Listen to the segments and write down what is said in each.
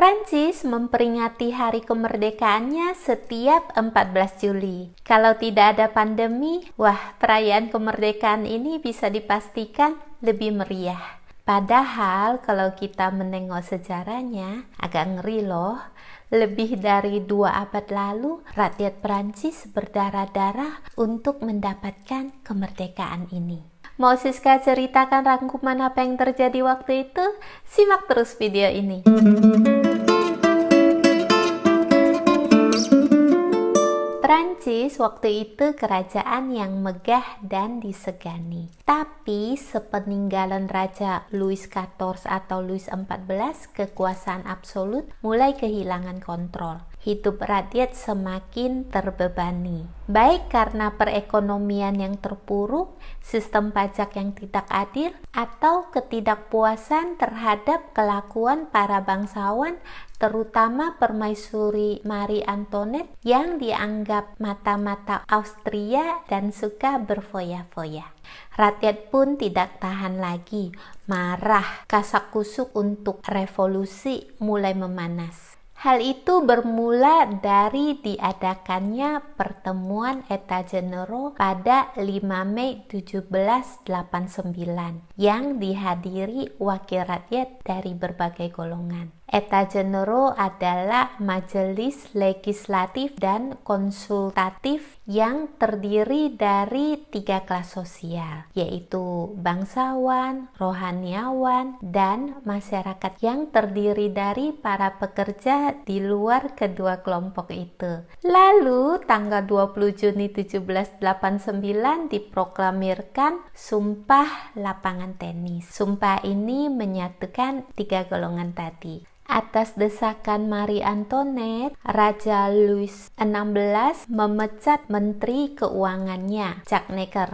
Prancis memperingati hari kemerdekaannya setiap 14 Juli. Kalau tidak ada pandemi, perayaan kemerdekaan ini bisa dipastikan lebih meriah. Padahal kalau kita menengok sejarahnya, agak ngeri loh. Lebih dari 2 abad lalu, rakyat Prancis berdarah-darah untuk mendapatkan kemerdekaan ini. Mau Siska ceritakan rangkuman apa yang terjadi waktu itu? Simak terus video ini. Prancis waktu itu kerajaan yang megah dan disegani. Tapi sepeninggalan Raja Louis XIV atau Louis XIV, kekuasaan absolut mulai kehilangan kontrol. Hidup rakyat semakin terbebani. Baik karena perekonomian yang terpuruk, sistem pajak yang tidak adil, atau ketidakpuasan terhadap kelakuan para bangsawan, terutama Permaisuri Marie Antoinette yang dianggap mata-mata Austria dan suka berfoya-foya. Rakyat pun tidak tahan lagi, marah, kasak-kusuk untuk revolusi mulai memanas. Hal itu bermula dari diadakannya pertemuan États Généraux pada 5 Mei 1789 yang dihadiri wakil rakyat dari berbagai golongan. États Généraux adalah majelis legislatif dan konsultatif yang terdiri dari 3 kelas sosial, yaitu bangsawan, rohaniawan, dan masyarakat yang terdiri dari para pekerja di luar kedua kelompok itu. Lalu tanggal 20 Juni 1789 diproklamirkan Sumpah Lapangan Tenis. Sumpah ini menyatukan 3 golongan tadi. Atas desakan Marie Antoinette, Raja Louis XVI memecat Menteri Keuangannya, Jacques Necker.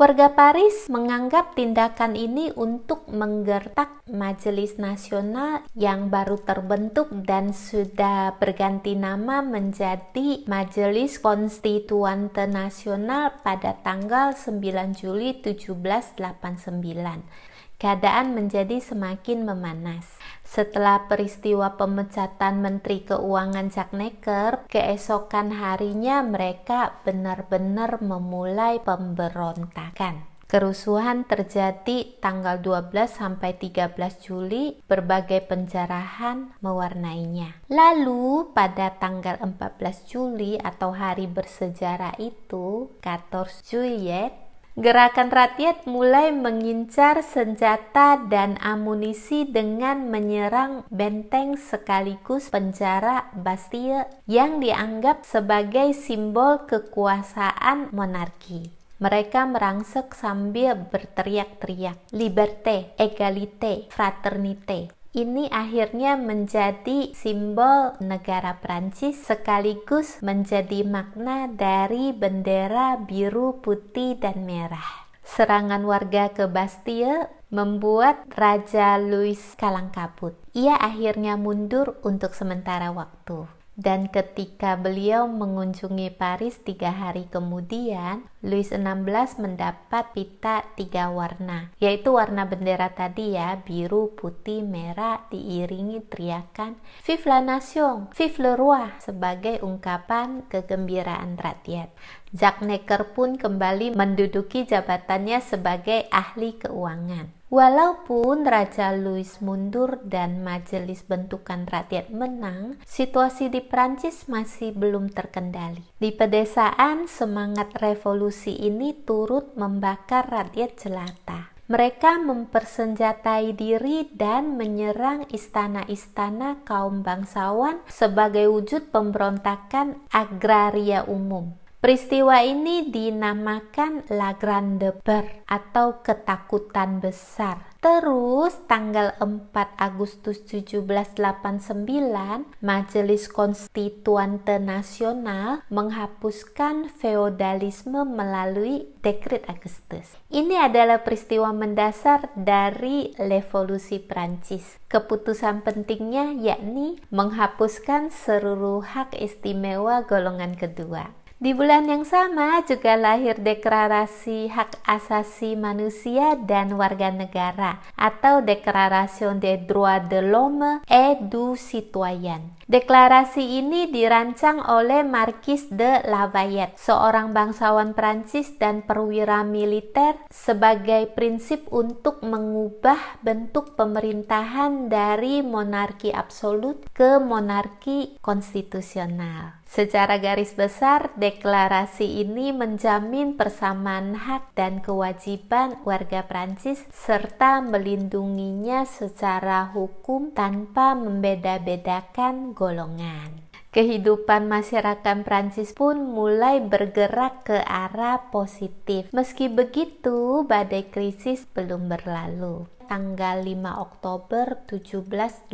Warga Paris menganggap tindakan ini untuk menggertak Majelis Nasional yang baru terbentuk dan sudah berganti nama menjadi Majelis Konstituante Nasional pada tanggal 9 Juli 1789. Keadaan menjadi semakin memanas. Setelah peristiwa pemecatan Menteri Keuangan Jacques Necker, keesokan harinya mereka benar-benar memulai pemberontakan. Kerusuhan terjadi tanggal 12 sampai 13 Juli, berbagai penjarahan mewarnainya. Lalu pada tanggal 14 Juli atau hari bersejarah itu, 14 Juillet, gerakan rakyat mulai mengincar senjata dan amunisi dengan menyerang benteng sekaligus penjara Bastille yang dianggap sebagai simbol kekuasaan monarki. Mereka merangsek sambil berteriak-teriak, "Liberté, égalité, fraternité." Ini akhirnya menjadi simbol negara Prancis sekaligus menjadi makna dari bendera biru, putih, dan merah. Serangan warga ke Bastille membuat Raja Louis kalang kabut. Ia akhirnya mundur untuk sementara waktu. Dan ketika beliau mengunjungi Paris 3 hari kemudian, Louis XVI mendapat pita 3 warna, yaitu warna bendera tadi ya, biru, putih, merah, diiringi teriakan "Vive la Nation, Vive le Roi" sebagai ungkapan kegembiraan rakyat. Jacques Necker pun kembali menduduki jabatannya sebagai ahli keuangan. Walaupun Raja Louis mundur dan majelis bentukan rakyat menang, situasi di Prancis masih belum terkendali. Di pedesaan, semangat revolusi ini turut membakar rakyat jelata. Mereka mempersenjatai diri dan menyerang istana-istana kaum bangsawan sebagai wujud pemberontakan agraria umum. Peristiwa ini dinamakan La Grande Peur atau ketakutan besar. Terus tanggal 4 Agustus 1789, Majelis Konstituante Nasional menghapuskan feodalisme melalui Dekret Agustus. Ini adalah peristiwa mendasar dari revolusi Prancis. Keputusan pentingnya yakni menghapuskan seluruh hak istimewa golongan kedua. Di bulan yang sama juga lahir Deklarasi Hak Asasi Manusia dan Warga Negara atau Déclaration des droits de l'homme et du citoyen. Deklarasi ini dirancang oleh Marquis de Lafayette, seorang bangsawan Prancis dan perwira militer, sebagai prinsip untuk mengubah bentuk pemerintahan dari monarki absolut ke monarki konstitusional. Secara garis besar, deklarasi ini menjamin persamaan hak dan kewajiban warga Prancis serta melindunginya secara hukum tanpa membeda-bedakan golongan. Kehidupan masyarakat Prancis pun mulai bergerak ke arah positif. Meski begitu, badai krisis belum berlalu. Tanggal 5 Oktober 1789,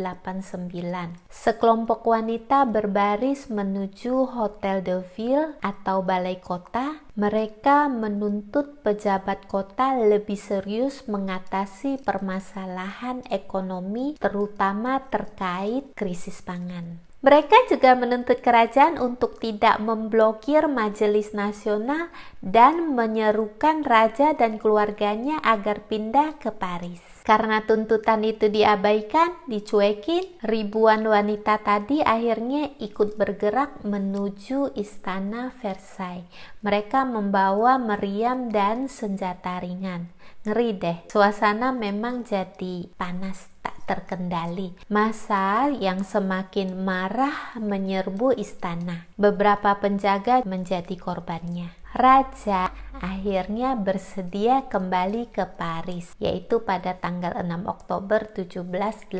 sekelompok wanita berbaris menuju Hotel de Ville atau Balai Kota. Mereka menuntut pejabat kota lebih serius mengatasi permasalahan ekonomi, terutama terkait krisis pangan. Mereka juga menuntut kerajaan untuk tidak memblokir Majelis Nasional dan menyerukan raja dan keluarganya agar pindah ke Paris. Karena tuntutan itu diabaikan, dicuekin, ribuan wanita tadi akhirnya ikut bergerak menuju Istana Versailles. Mereka membawa meriam dan senjata ringan. Ngeri deh, suasana memang jadi panas tak terkendali. Massa yang semakin marah menyerbu istana. Beberapa penjaga menjadi korbannya. Raja akhirnya bersedia kembali ke Paris, yaitu pada tanggal 6 Oktober 1789.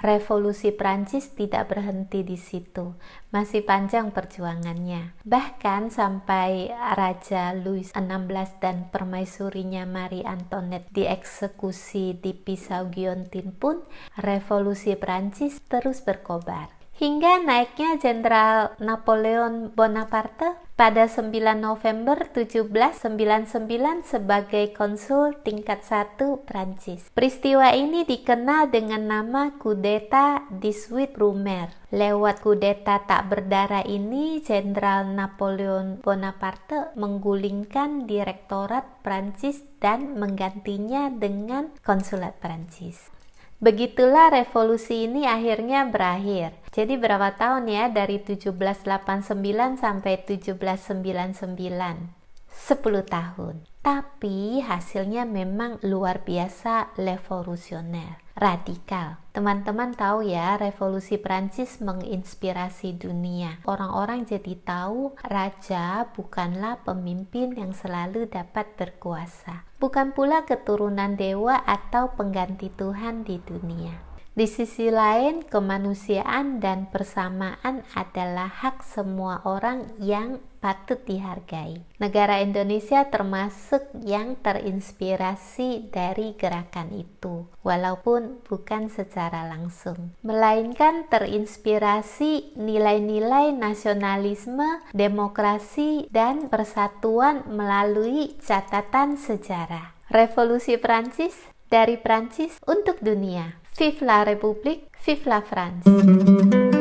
Revolusi Prancis tidak berhenti di situ, masih panjang perjuangannya. Bahkan sampai Raja Louis XVI dan permaisurinya Marie Antoinette dieksekusi di Pisau Giontin pun, revolusi Prancis terus berkobar. Hingga naiknya Jenderal Napoleon Bonaparte pada 9 November 1799 sebagai konsul tingkat 1 Prancis. Peristiwa ini dikenal dengan nama Kudeta 18 Brumaire. Lewat kudeta tak berdarah ini, Jenderal Napoleon Bonaparte menggulingkan Direktorat Prancis dan menggantinya dengan Konsulat Prancis. Begitulah revolusi ini akhirnya berakhir. Jadi berapa tahun ya dari 1789 sampai 1799? 10 tahun. Tapi hasilnya memang luar biasa revolusioner, radikal. Teman-teman tahu ya, revolusi Prancis menginspirasi dunia. Orang-orang jadi tahu raja bukanlah pemimpin yang selalu dapat berkuasa. Bukan pula keturunan dewa atau pengganti Tuhan di dunia. Di sisi lain, kemanusiaan dan persamaan adalah hak semua orang yang patut dihargai. Negara Indonesia termasuk yang terinspirasi dari gerakan itu, walaupun bukan secara langsung, melainkan terinspirasi nilai-nilai nasionalisme, demokrasi, dan persatuan melalui catatan sejarah. Revolusi Prancis, dari Prancis untuk dunia. Vive la République, vive la France.